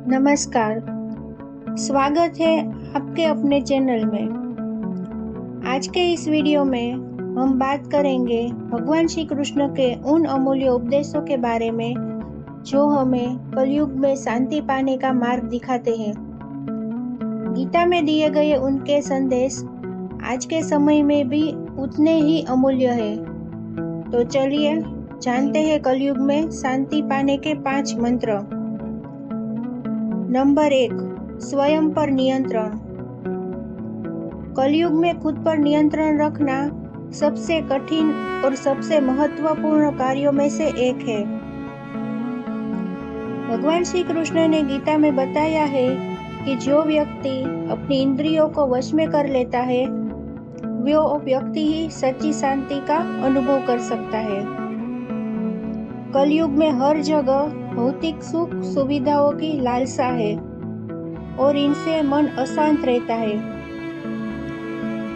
नमस्कार, स्वागत है आपके अपने चैनल में। आज के इस वीडियो में हम बात करेंगे भगवान श्री कृष्ण के उन अमूल्य उपदेशों के बारे में जो हमें कलयुग में शांति पाने का मार्ग दिखाते हैं। गीता में दिए गए उनके संदेश आज के समय में भी उतने ही अमूल्य है। तो चलिए जानते हैं कलयुग में शांति पाने के 5 मंत्र। नंबर 1, स्वयं पर नियंत्रण। कलयुग में खुद पर नियंत्रण रखना सबसे कठिन और सबसे महत्वपूर्ण कार्यों में से एक है। भगवान श्री कृष्ण ने गीता में बताया है कि जो व्यक्ति अपनी इंद्रियों को वश में कर लेता है वो व्यक्ति ही सच्ची शांति का अनुभव कर सकता है। कलयुग में हर जगह भौतिक सुख सुविधाओं की लालसा है और इनसे मन अशांत रहता है।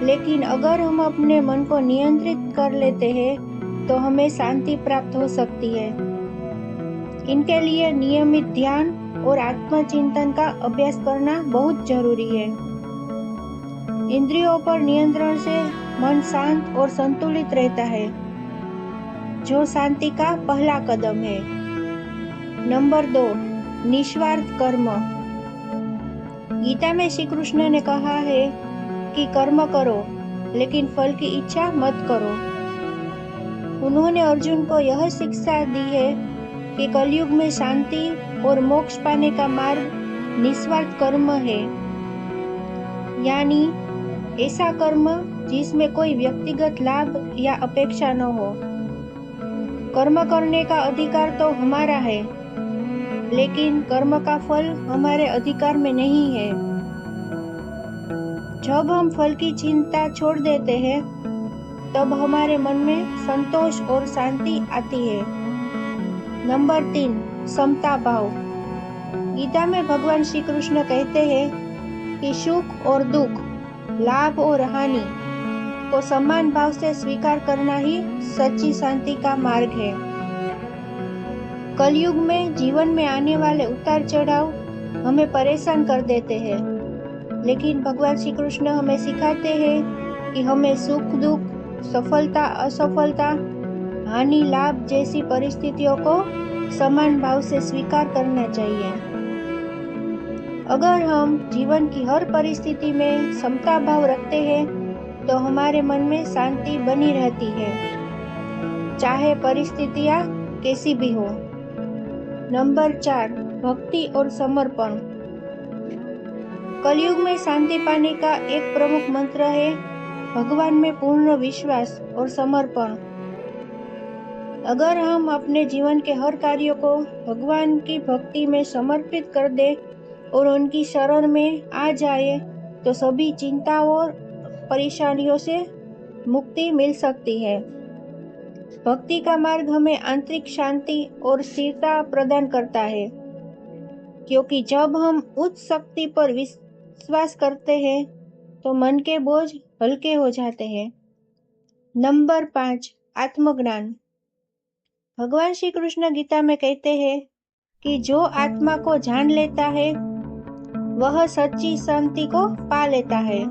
लेकिन अगर हम अपने मन को नियंत्रित कर लेते हैं तो हमें शांति प्राप्त हो सकती है। इनके लिए नियमित ध्यान और आत्मचिंतन का अभ्यास करना बहुत जरूरी है। इंद्रियों पर नियंत्रण से मन शांत और संतुलित रहता है, जो शांति का पहला कदम है। नंबर 2, निस्वार्थ कर्म। गीता में श्री कृष्ण ने कहा है कि कर्म करो लेकिन फल की इच्छा मत करो। उन्होंने अर्जुन को यह शिक्षा दी है कि कलयुग में शांति और मोक्ष पाने का मार्ग निस्वार्थ कर्म है, यानी ऐसा कर्म जिसमें कोई व्यक्तिगत लाभ या अपेक्षा न हो। कर्म करने का अधिकार तो हमारा है, लेकिन कर्म का फल हमारे अधिकार में नहीं है। जब हम फल की चिंता छोड़ देते हैं तब हमारे मन में संतोष और शांति आती है। नंबर 3, समता भाव। गीता में भगवान श्री कृष्ण कहते हैं कि सुख और दुख, लाभ और हानि को समान भाव से स्वीकार करना ही सच्ची शांति का मार्ग है। कलयुग में जीवन में आने वाले उतार चढ़ाव हमें परेशान कर देते हैं, लेकिन भगवान श्री कृष्ण हमें सिखाते हैं कि हमें सुख दुख, सफलता असफलता, हानि लाभ जैसी परिस्थितियों को समान भाव से स्वीकार करना चाहिए। अगर हम जीवन की हर परिस्थिति में समता भाव रखते हैं तो हमारे मन में शांति बनी रहती है, चाहे परिस्थितियां कैसी भी हो। नंबर 4, भक्ति और समर्पण। कलयुग में शांति पाने का एक प्रमुख मंत्र है भगवान में पूर्ण विश्वास और समर्पण। अगर हम अपने जीवन के हर कार्यों को भगवान की भक्ति में समर्पित कर दे और उनकी शरण में आ जाए तो सभी चिंताओं और परेशानियों से मुक्ति मिल सकती है। भक्ति का मार्ग हमें आंतरिक शांति और स्थिरता प्रदान करता है, क्योंकि जब हम उच्च शक्ति पर विश्वास करते हैं तो मन के बोझ हल्के हो जाते हैं। नंबर 5, आत्मज्ञान। भगवान श्री कृष्ण गीता में कहते हैं कि जो आत्मा को जान लेता है वह सच्ची शांति को पा लेता है।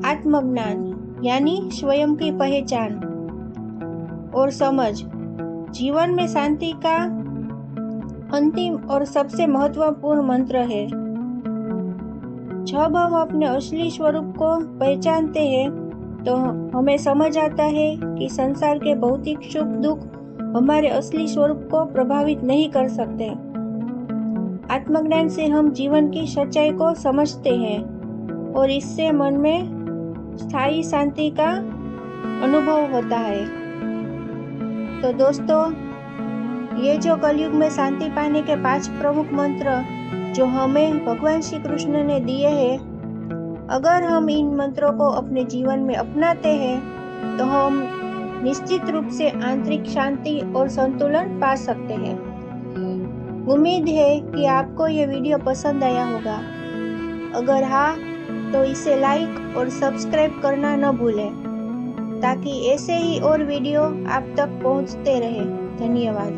आत्मज्ञान यानी स्वयं की पहचान और समझ जीवन में शांति का अंतिम और सबसे महत्वपूर्ण मंत्र है। जब हम अपने असली स्वरूप को पहचानते हैं तो हमें समझ आता है कि संसार के भौतिक सुख दुख हमारे असली स्वरूप को प्रभावित नहीं कर सकते। आत्मज्ञान से हम जीवन की सच्चाई को समझते हैं और इससे मन में स्थायी शांति का अनुभव होता है। तो दोस्तों, ये जो कलयुग में शांति पाने के 5 प्रमुख मंत्र जो हमें भगवान श्री कृष्ण ने दिए हैं, अगर हम इन मंत्रों को अपने जीवन में अपनाते हैं तो हम निश्चित रूप से आंतरिक शांति और संतुलन पा सकते हैं। उम्मीद है कि आपको ये वीडियो पसंद आया होगा। अगर हाँ तो इसे लाइक और सब्सक्राइब करना न भूलें, ताकि ऐसे ही और वीडियो आप तक पहुंचते रहे। धन्यवाद।